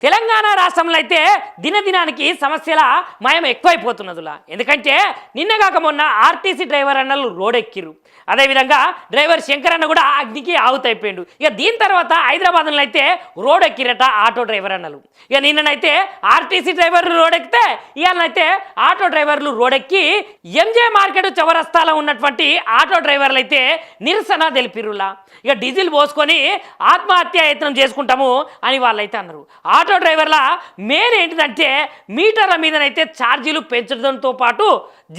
తెలంగాణ రాష్ట్రంలో అయితే దినదినానికి సమస్యల మయం ఎక్కువైపోతున్నదిలా. ఎందుకంటే నిన్నగాక మొన్న ఆర్టీసీ డ్రైవర్ అన్నలు రోడెక్కిరు. అదేవిధంగా డ్రైవర్ శంకర్ అన్న కూడా అగ్నికి ఆవుతైపోయిండు. ఇక దీని తర్వాత హైదరాబాద్లో అయితే రోడెక్కిరట ఆటో డ్రైవర్ అన్నలు. ఇక నిన్ననైతే ఆర్టీసీ డ్రైవర్లు రోడెక్కితే ఇవాళనైతే ఆటో డ్రైవర్లు రోడెక్కి ఎంజే మార్కెట్ చౌరస్తాలో ఉన్నటువంటి ఆటో డ్రైవర్లు అయితే నిరసన తెలిపిరులా. ఇక డీజిల్ పోసుకొని ఆత్మహత్య యత్నం చేసుకుంటాము అని వాళ్ళైతే అన్నారు. ఆటో డ్రైవర్ల మెయిన్ ఏంటిదంటే మీటర్ల మీదనైతే ఛార్జీలు పెంచడంతో పాటు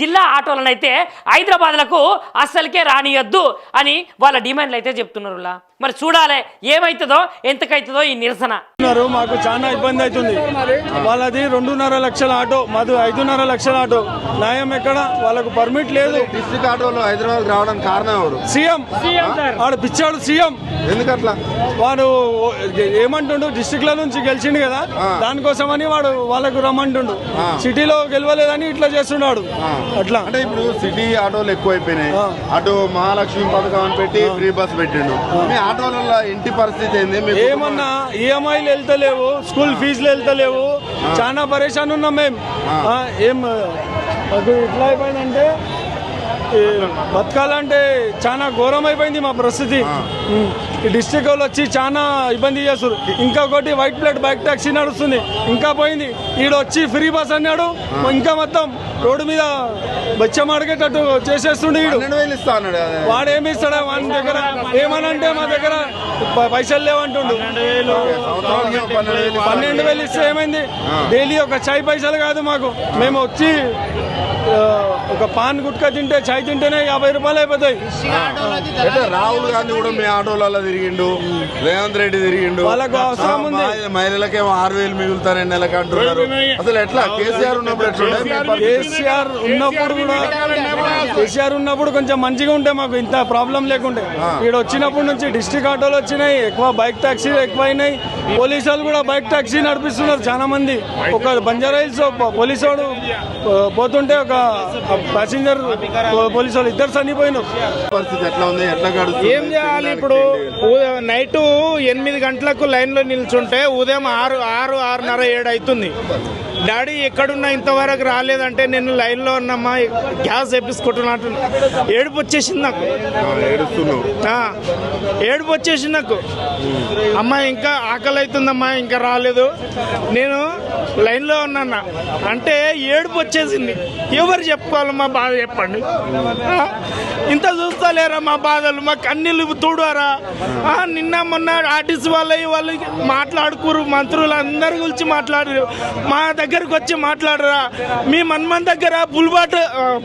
జిల్లా ఆటోలనైతే హైదరాబాద్లకు అస్సలకే రానియొద్దు అని వాళ్ళ డిమాండ్లు అయితే చెప్తున్నారు. మరి చూడాలి ఏమవుతుందో ఎంతకైతుందో ఈ నిరసన. మాకు చాలా ఇబ్బంది అవుతుంది. వాళ్ళది 2.5 లక్షల ఆటో, మాది 5.5 లక్షల ఆటో. న్యాయం ఎక్కడ? వాళ్ళకు పర్మిట్ లేదు. డిస్ట్రిక్ట్ ఆటోలో హైదరాబాద్ రావడానికి కారణం ఎవరు? సీఎం. వాడు పిచ్చాడు సీఎం. ఎందుకట్లా? వాడు ఏమంటుండు, డిస్ట్రిక్ట్ లో నుంచి గెలిచిండు కదా, దానికోసమని వాడు వాళ్ళకు రమ్మంటుండు. సిటీలో గెలవలేదని ఇట్లా చేస్తున్నాడు. అట్లా అంటే ఇప్పుడు సిటీ ఆటోలు ఎక్కువైపోయినాయి. అటు మహాలక్ష్మి పథకం అని పెట్టి ఫ్రీ బస్ పెట్టిండు. మీ ఆటోల ఇంటి పరిస్థితి ఏంది? ఏమన్నా ఈఎంఐలు వెళ్తలేవు, స్కూల్ ఫీజులు వెళ్తలేవు, చాలా పరేషాన్ ఉన్నాం మేము. ఏం మాకు ఇట్లా అయిపోయిందంటే బతకాలంటే చాలా ఘోరం అయిపోయింది మా పరిస్థితి. ఈ డిస్ట్రిక్ట్ వాళ్ళు వచ్చి చాలా ఇబ్బంది చేస్తారు. ఇంకొకటి వైట్ ప్లేట్ బైక్ టాక్సీ నడుస్తుంది, ఇంకా పోయింది. ఈడొచ్చి ఫ్రీ బస్ అన్నాడు, ఇంకా మొత్తం రోడ్డు మీద బచ్చం అడిగేటట్టు చేసేస్తుండే. వాడేమి ఇస్తాడా? వాడి దగ్గర ఏమనంటే మా దగ్గర పైసలు లేవంటుండు. 12,000 ఇస్తే ఏమైంది? డైలీ ఒక చాయ్ పైసలు కాదు మాకు. మేము వచ్చి ఒక పాన్ గుట్కా తింటే, చాయ్ తింటేనే 50 రూపాయలు అయిపోతాయి. రాహుల్ గాంధీ కూడా మీ ఆటోలలో తిరిగిండు, రేవంత్ రెడ్డి తిరిగిండు. వాళ్ళకు అవసరం ఉంది. మహిళలకేమో 6,000 మిగులుతారని నెలకు అంటున్నారు. అసలు ఎట్లా? కేసీఆర్ ఉన్నప్పుడు కొంచెం మంచిగా ఉంటే మాకు ఇంత ప్రాబ్లం లేకుంటే. ఇక్కడ వచ్చినప్పటి నుంచి డిస్ట్రిక్ట్ ఆటోలు వచ్చినాయి, ఎక్కువ బైక్ టాక్సీలు ఎక్కువ అయినాయి. పోలీసు వాళ్ళు కూడా బైక్ టాక్సీ నడిపిస్తున్నారు చాలా మంది. ఒక బంజారా హిల్స్ పోలీసు వాడు పోతుంటే ఒక ప్యాసింజర్ పోలీసు వాళ్ళు ఇద్దరు చనిపోయినారు. పరిస్థితి ఎట్లా ఉంది? ఎట్లా ఏం చేయాలి ఇప్పుడు? నైట్ 8 గంటలకు లైన్ లో నిల్చుంటే ఉదయం 6:30 7 అవుతుంది. డాడీ ఎక్కడున్నా ఇంతవరకు రాలేదంటే నేను లైన్ లో ఉన్నమ్మా, గ్యాస్ వేపించుకుంటున్నట్టు ఏడుపు వచ్చేసింది నాకు. ఏడుపు వచ్చేసింది నాకు. అమ్మా ఇంకా ఆకలి అవుతుందమ్మా, ఇంకా రాలేదు, నేను లైన్ లో ఉన్నా అంటే ఏడుపు వచ్చేసింది. ఎవరు చెప్పుకోవాలమ్మా బాధ? చెప్పండి. ఇంత చూస్తలేరా మా బాధలు? మా కన్నీళ్ళు తోడువారా? నిన్న మొన్న ఆర్టీసీ వాళ్ళు మాట్లాడుకోరు, మంత్రులు అందరి గురించి మాట్లాడరు. మా దగ్గరకు వచ్చి మాట్లాడరా? మీ మన్మన్ దగ్గర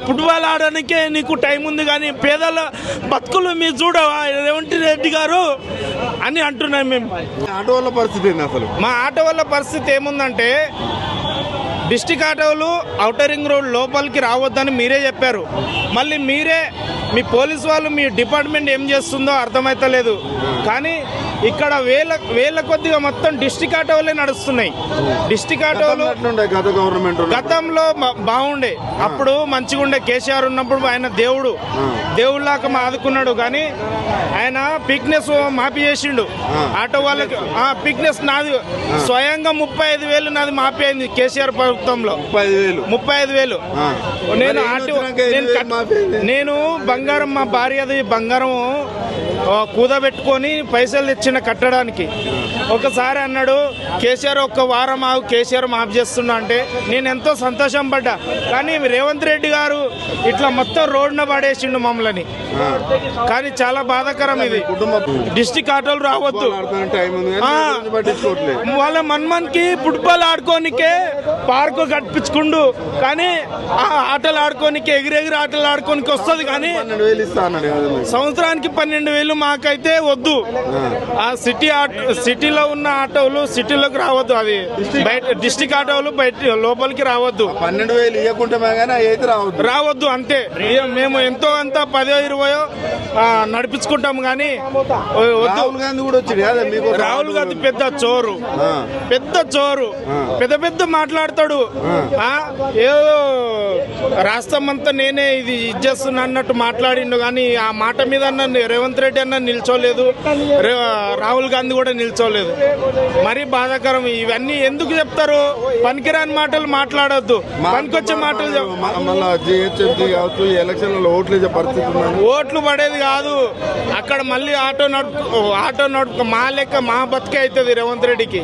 ఫుట్బాల్ ఆడడానికే నీకు టైం ఉంది, కానీ పేదల బతుకులు మీరు చూడవా రేవంత్ రెడ్డి గారు అని అంటున్నాం మేము. ఆటో వాళ్ళ పరిస్థితి ఏంది అసలు? మా ఆటో వాళ్ళ పరిస్థితి ఏముందంటే, డిస్ట్రిక్ట్ ఆటోలు ఔటర్ రింగ్ రోడ్ లోపలికి రావద్దని మీరే చెప్పారు. మళ్ళీ మీరే మీ పోలీసు వాళ్ళు, మీ డిపార్ట్మెంట్ ఏం చేస్తుందో అర్థమైతలేదు. కానీ ఇక్కడ వేల కొద్దిగా మొత్తం డిస్ట్రిక్ట్ ఆటోలే నడుస్తున్నాయి. డిస్ట్రిక్ట్ ఆటోలు గతంలో బాగుండే, అప్పుడు మంచిగా ఉండే. కేసీఆర్ ఉన్నప్పుడు ఆయన దేవుళ్ళాక ఆదుకున్నాడు. కానీ ఆయన పీక్నెస్ మాఫీ చేసిండు ఆటో వాళ్ళకి. పీక్నెస్ నాది స్వయంగా 35,000 నాది మాఫీ అయింది కేసీఆర్ ప్రభుత్వంలో. 35,000. నేను బంగారం, మా భార్యది బంగారం కూదబెట్టుకొని పైసలు తెచ్చిన కట్టడానికి. ఒకసారి అన్నాడు కేసీఆర్ ఒక్క వారం ఆగు, కేసీఆర్ మాఫ్ చేస్తున్నా అంటే నేను ఎంతో సంతోషం పడ్డా. కానీ రేవంత్ రెడ్డి గారు ఇట్లా మొత్తం రోడ్డున పడేసిండు మమ్మల్ని. కానీ చాలా బాధాకరం ఇది. డిస్ట్రిక్ట్ ఆటోలు రావద్దు. వాళ్ళ మన్మన్కి ఫుట్బాల్ ఆడుకోనికే పార్కు కట్టించుకుండు, కానీ ఆ ఆటలు ఆడుకోనికే ఎగిరెగిరి ఆటలు ఆడుకోనికి వస్తుంది. కానీ సంవత్సరానికి 12,000 మాకైతే వద్దు. ఆ సిటీలో ఉన్న ఆటోలు సిటీలోకి రావద్దు. అది బయట డిస్ట్రిక్ట్ ఆటోలు బయట లోపలికి రావద్దు. 12,000 ఇవ్వకుంటే రావద్దు అంతే. మేము ఎంతో అంత 10-20 నడిపించుకుంటాము. కానీ రాహుల్ గాంధీ కూడా వచ్చింది. రాహుల్ గాంధీ పెద్ద చోరు, పెద్ద మాట్లాడతాడు. ఏదో రాష్ట్రం అంతా నేనే ఇది చేస్తున్నా అన్నట్టు మాట్లాడిండు. కానీ ఆ మాట మీద రేవంత్ రెడ్డి అన్న నిల్చోలేదు, రాహుల్ గాంధీ కూడా నిల్చోలేదు. మరీ బాధాకరం. ఇవన్నీ ఎందుకు చెప్తారు? పనికిరాని మాటలు మాట్లాడొద్దు, పనికొచ్చే మాటలు మళ్ళీ జిహెచ్ఎంసీ కావచ్చు, ఈ ఎలక్షన్లలో ఓట్లు వేసే పరిస్థితి ఉంది. ఓట్లు పడేది కాదు అక్కడ. మళ్ళీ ఆటో నడుపు మా లెక్క మా బతికే అవుతుంది రేవంత్ రెడ్డికి.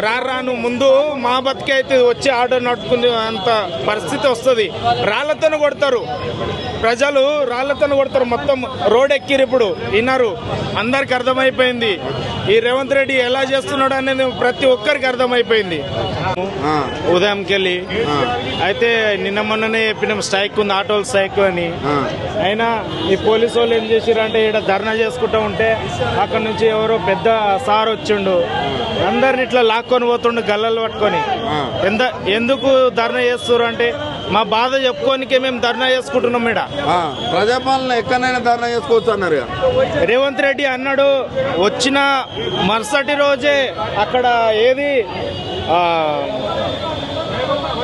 రాను ముందు మా బతికే అవుతుంది, వచ్చి ఆటో నడుపుకునే అంత పరిస్థితి వస్తుంది. రాళ్లతో కొడతారు ప్రజలు, రాళ్లతో కొడతారు. మొత్తం రోడ్ ఎక్కిరు ఇప్పుడు. విన్నారు, అందరికి అర్థమైపోయింది ఈ రేవంత్ రెడ్డి ఎలా చేస్తున్నాడు అనేది ప్రతి ఒక్కరికి అర్థమైపోయింది. ఉదయంకి వెళ్ళి అయితే నిన్న మొన్ననే చెప్పినాం స్ట్రైక్ ఉంది, ఆటోల స్ట్రైక్ అని. అయినా ఈ పోలీసు వాళ్ళు ఏం చేసిరంటే ఇక్కడ ధర్నా చేసుకుంటూ ఉంటే అక్కడ నుంచి ఎవరో పెద్ద సార్ వచ్చిండు, అందరిని ఇట్లా లాక్కొని పోతుండు గల్లలు పట్టుకొని. ఎందుకు ధర్నా చేస్తారు అంటే మా బాధ చెప్పుకోనికే మేము ధర్నా చేసుకుంటున్నాం. ఇక్కడ ప్రజాపాలన ఎక్కడైనా ధర్నా చేసుకోవచ్చు అన్నారు. రేవంత్ రెడ్డి అన్నాడు వచ్చిన మరుసటి రోజే అక్కడ ఏది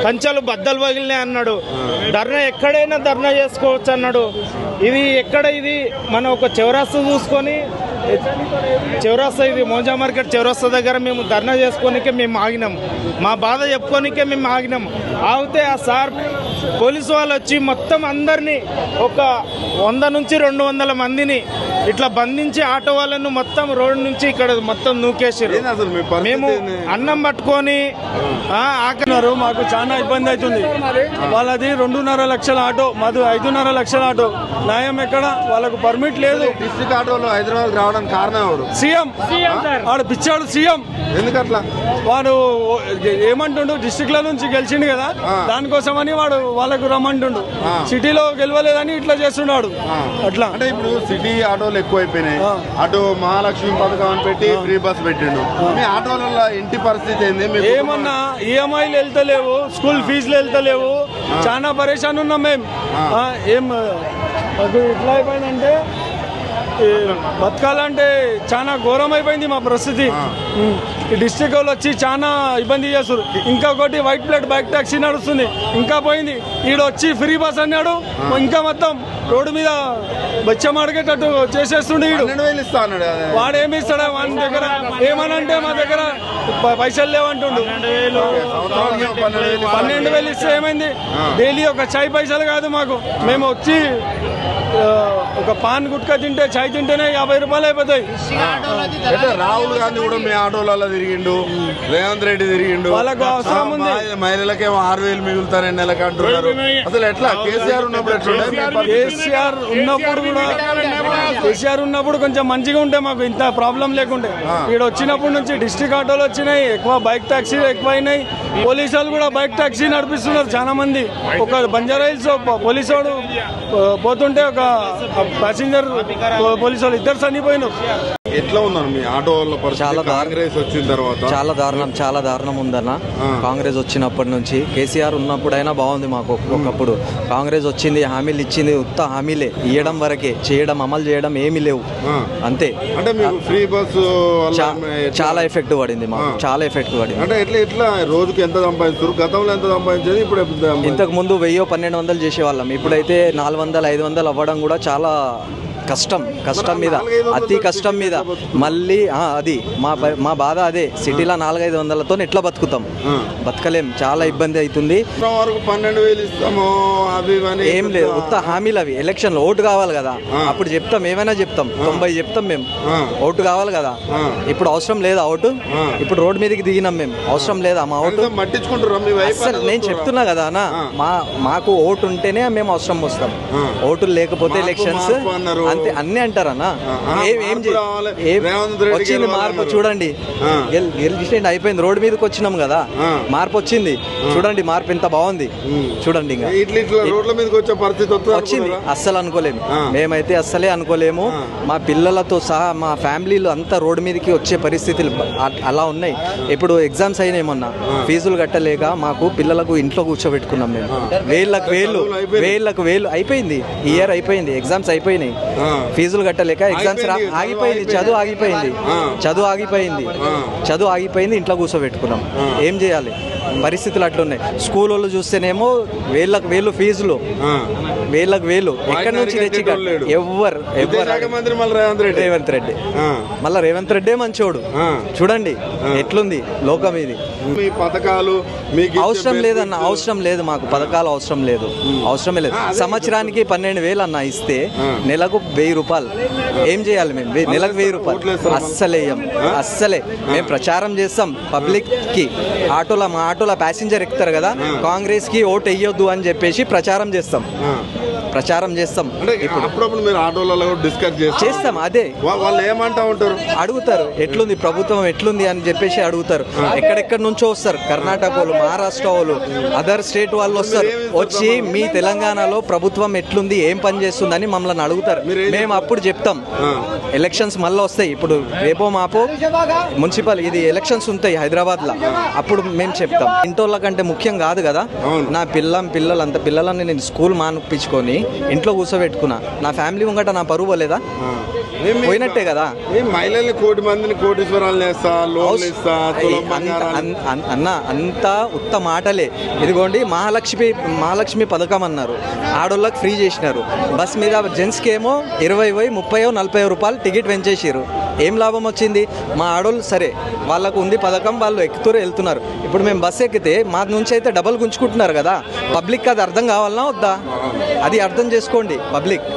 కంచెలు బద్దలు పగిలినాయి అన్నాడు. ధర్నా ఎక్కడైనా ధర్నా చేసుకోవచ్చు అన్నాడు. ఇది ఎక్కడ ఇది మన ఒక చౌరస్తా చూసుకొని, చౌరస్తా ఇది మోజా మార్కెట్ చౌరస్తా దగ్గర మేము ధర్నా చేసుకోనికే మేము ఆగినాం, మా బాధ చెప్పుకోనికే మేము ఆగినాం. ఆగితే ఆ సార్ పోలీసు వాళ్ళు వచ్చి మొత్తం అందరినీ ఒక 100 నుంచి 200 మందిని ఇట్లా బంధించి ఆటో వాళ్ళను మొత్తం రోడ్డు నుంచి ఇక్కడ మొత్తం నూకేసారు. మేము అన్నం పట్టుకొని ఆకన్నారు. మాకు చాలా ఇబ్బంది అవుతుంది. వాళ్ళది 2.5 లక్షల ఆటో, మాది 5.5 లక్షల ఆటో. న్యాయం ఎక్కడ? వాళ్ళకు పర్మిట్ లేదు. డిస్ట్రిక్ట్ ఆటోలో హైదరాబాద్ రావడానికి కారణం ఎవరు? సీఎం. వాడు పిచ్చాడు సీఎం. ఎందుకట్లా? వాడు ఏమంటుండు, డిస్ట్రిక్ట్ లో నుంచి గెలిచిండు కదా, దానికోసమని వాడు వాళ్ళకు రమ్మంటుండు. సిటీలో గెలవలేదని ఇట్లా చేస్తున్నాడు. అట్లా అంటే ఇప్పుడు సిటీ ఆటోలు ఎక్కువైపోయినాయి. అటు మహాలక్ష్మి పథకం అని పెట్టి ఫ్రీ బస్ పెట్టిండు. మీ ఆటోలలో ఇంటి పరిస్థితి ఏంది? ఏమన్నా ఈఎంఐలు వెళ్తలేవు, స్కూల్ ఫీజులు వెళ్తలేవు, చాలా పరేషాన్ ఉన్నాం మేము. ఏం మాకు ఇట్లా అయిపోయిందంటే బతకాలంటే చాలా ఘోరం అయిపోయింది మా పరిస్థితి. ఈ డిస్ట్రిక్ట్ వాళ్ళు వచ్చి చాలా ఇబ్బంది చేస్తారు. ఇంకొకటి వైట్ ప్లేట్ బైక్ టాక్సీ నడుస్తుంది, ఇంకా పోయింది. ఈడొచ్చి ఫ్రీ బస్ అన్నాడు, ఇంకా మొత్తం రోడ్డు మీద బచ్చం అడిగేటట్టు చేసేస్తుండే. వాడేమి ఇస్తాడా? వాడి దగ్గర ఏమనంటే మా దగ్గర పైసలు లేవంటుండు. 12,000 ఇస్తే ఏమైంది? డైలీ ఒక చాయ్ పైసలు కాదు మాకు. మేము వచ్చి ఒక పాన్ గుట్కా తింటే, చాయ్ తింటేనే 50 రూపాయలు అయిపోతాయి. రాహుల్ గాంధీ కూడా మీ ఆటోలలో తిరిగిండు, రేవంత్ రెడ్డి తిరిగిండు. వాళ్ళకు అవసరం ఉంది. మహిళలకేమో 6,000 మిగులుతారు నెలకు అంటున్నారు. అసలు ఎట్లా? కేసీఆర్ ఉన్నప్పుడు కేసీఆర్ ఉన్నప్పుడు కొంచెం మంచిగా ఉంటే మాకు ఇంత ప్రాబ్లం లేకుంటే. ఇక్కడ వచ్చినప్పటి నుంచి డిస్ట్రిక్ట్ ఆటోలు వచ్చినాయి, ఎక్కువ బైక్ టాక్సీలు ఎక్కువ అయినాయి. పోలీసు వాళ్ళు కూడా బైక్ టాక్సీ నడిపిస్తున్నారు చాలా మంది. ఒక బంజారా హిల్స్ పోలీసు వాడు పోతుంటే ఒక ప్యాసింజర్ పోలీసు వాళ్ళు ఇద్దరు చనిపోయినారు. ఎట్లా ఉన్నారు మీ ఆటో వాళ్ళ పరిస్థితి? కాంగ్రెస్ వచ్చిన తర్వాత చాలా దారుణం ఉందన్న. కాంగ్రెస్ వచ్చినప్పటి నుంచి, కేసీఆర్ ఉన్నప్పుడైనా బాగుంది మాకు. ఒకప్పుడు కాంగ్రెస్ వచ్చింది, హామీలు ఇచ్చింది, ఉత్త హామీలే ఇవ్వడం వరకే, చేయడం అమలు చేయడం ఏమీ లేవు. అంతే. అంటే మీకు ఫ్రీ బస్ చాలా ఎఫెక్ట్ పడింది మాకు, చాలా ఎఫెక్ట్ పడింది. అంటే ఎట్లా రోజుకి ఎంత సంపాదిస్తారు? గతంలో ఎంత సంపాదించేది, ఇప్పుడు ఇంతకు ముందు 1000-1200 చేసేవాళ్ళం. ఇప్పుడైతే 400-500 అవ్వడం కూడా చాలా కష్టం మీద, అతి కష్టం మీద. మళ్ళీ అది మా బాధ అదే. సిటీలో 400-500తో ఎట్లా బతుకుతాం? బతకలేం, చాలా ఇబ్బంది అవుతుంది. 12,000 ఇస్తాము ఏం లేదు, ఉత్త హామీలు అవి. ఎలక్షన్ ఓటు కావాలి కదా, అప్పుడు చెప్తాం, ఏమైనా చెప్తాం. 90 చెప్తాం మేము, ఓటు కావాలి కదా. ఇప్పుడు అవసరం లేదా ఓటు? ఇప్పుడు రోడ్డు మీదకి దిగినాం మేము, అవసరం లేదా మా ఓటు? పట్టించుకుంటారు. నేను చెప్తున్నా కదా అన్న, మాకు ఓటు ఉంటేనే మేము అవసరం వస్తాం. ఓటులు లేకపోతే ఎలక్షన్స్ అంతే, అన్నీ అంటారన్నా. వచ్చింది మార్పు చూడండి, గెలిచినట్టు అయిపోయింది. రోడ్డు మీదకి వచ్చినాం కదా, మార్పు వచ్చింది. చూడండి మార్పు ఎంత బాగుంది చూడండి. ఇంకా వచ్చింది, అస్సలు అనుకోలేము. మేమైతే అస్సలే అనుకోలేము. మా పిల్లలతో సహా మా ఫ్యామిలీలో అంతా రోడ్డు మీదకి వచ్చే పరిస్థితులు అలా ఉన్నాయి. ఇప్పుడు ఎగ్జామ్స్ అయినాయి మొన్న, ఫీజులు కట్టలేక మాకు పిల్లలకు ఇంట్లో కూర్చోబెట్టుకున్నాం మేము. వేళ్ళకు వేలు అయిపోయింది. ఇయర్ అయిపోయింది, ఎగ్జామ్స్ అయిపోయినాయి, ఫీజులు కట్టలేక ఎగ్జామ్స్ ఆగిపోయింది. చదువు ఆగిపోయింది. ఇంట్లో కూర్చోబెట్టుకున్నాం. ఏం చేయాలి? పరిస్థితులు అట్లున్నాయి. స్కూల్ వాళ్ళు చూస్తేనేమో వేలకు వేలు ఫీజులు, వేలకు వేలు ఎక్కడి నుంచి తెచ్చి ఎవ్వరు మంత్రి మళ్ళీ రేవంత్ రెడ్డి మళ్ళీ రేవంత్ రెడ్డే మంచోడు. చూడండి ఎట్లుంది లోకం ఇది. మీ పథకాలు మీకు అవసరం లేదన్న, అవసరం లేదు మాకు పథకాలు అవసరం లేదు, అవసరమే లేదు. సంవత్సరానికి 12,000 అన్న ఇస్తే నెలకు 1,000 రూపాయలు ఏం చేయాలి మేము? నెలకు 1,000 రూపాయలు అస్సలే అస్సలే. మేము ప్రచారం చేస్తాం పబ్లిక్ కి. మా ఆటోలో ప్యాసింజర్ ఎక్కుతారు కదా, కాంగ్రెస్ కి ఓటు వేయొద్దు అని చెప్పేసి ప్రచారం చేస్తాం. ఇప్పుడు అప్పుడప్పుడు మీరు ఆటోలలో డిస్కస్ చేస్తాం. అదే వాళ్ళు ఏమంటా ఉంటారు, అడుగుతారు ఎట్లుంది ప్రభుత్వం ఎట్లుంది అని చెప్పేసి అడుగుతారు. ఎక్కడెక్కడ నుంచో వస్తారు, కర్ణాటక వాళ్ళు, మహారాష్ట్ర వాళ్ళు, అదర్ స్టేట్ వాళ్ళు వస్తారు. వచ్చి మీ తెలంగాణలో ప్రభుత్వం ఎట్లుంది, ఏం పని చేస్తుందని మమ్మల్ని అడుగుతారు. మేము అప్పుడు చెప్తాం. ఎలక్షన్స్ మళ్ళీ వస్తాయి, ఇప్పుడు రేపో మాపో మున్సిపల్ ఇది ఎలక్షన్స్ ఉంటాయి హైదరాబాద్ లో, అప్పుడు మేము చెప్తాం. ఇంటోళ్ళ కంటే ముఖ్యం కాదు కదా. నా పిల్లలని నేను స్కూల్ మానిపించుకొని ఇంట్లో కూర్చోబెట్టుకున్నా, నా ఫ్యామిలీ ముంగట నా పరువు పోలేదా? పోయినట్టే కదా. మహిళల్ని 1,00,00,000 మందిని కోటీశ్వరాలు చేస్తా, లోన్లు ఇస్తా, అన్న అంతా ఉత్త మాటలే. ఇదిగోండి మహాలక్ష్మి పథకం అన్నారు, ఆడోళ్ళకి ఫ్రీ చేసినారు. బస్ మీద జెంట్స్కి ఏమో 20, 30, 40 రూపాయలు టికెట్ పెంచేసారు. ఏం లాభం వచ్చింది? మా ఆడోళ్ళు సరే వాళ్ళకు ఉంది పథకం, వాళ్ళు ఎక్కుతూనే వెళ్తున్నారు. ఇప్పుడు మేము బస్సు ఎక్కితే మా నుంచి అయితే డబల్ గుంజుకుంటున్నారు కదా. పబ్లిక్ అది అర్థం కావాలన్నా వద్దా? అది అర్థం చేసుకోండి పబ్లిక్.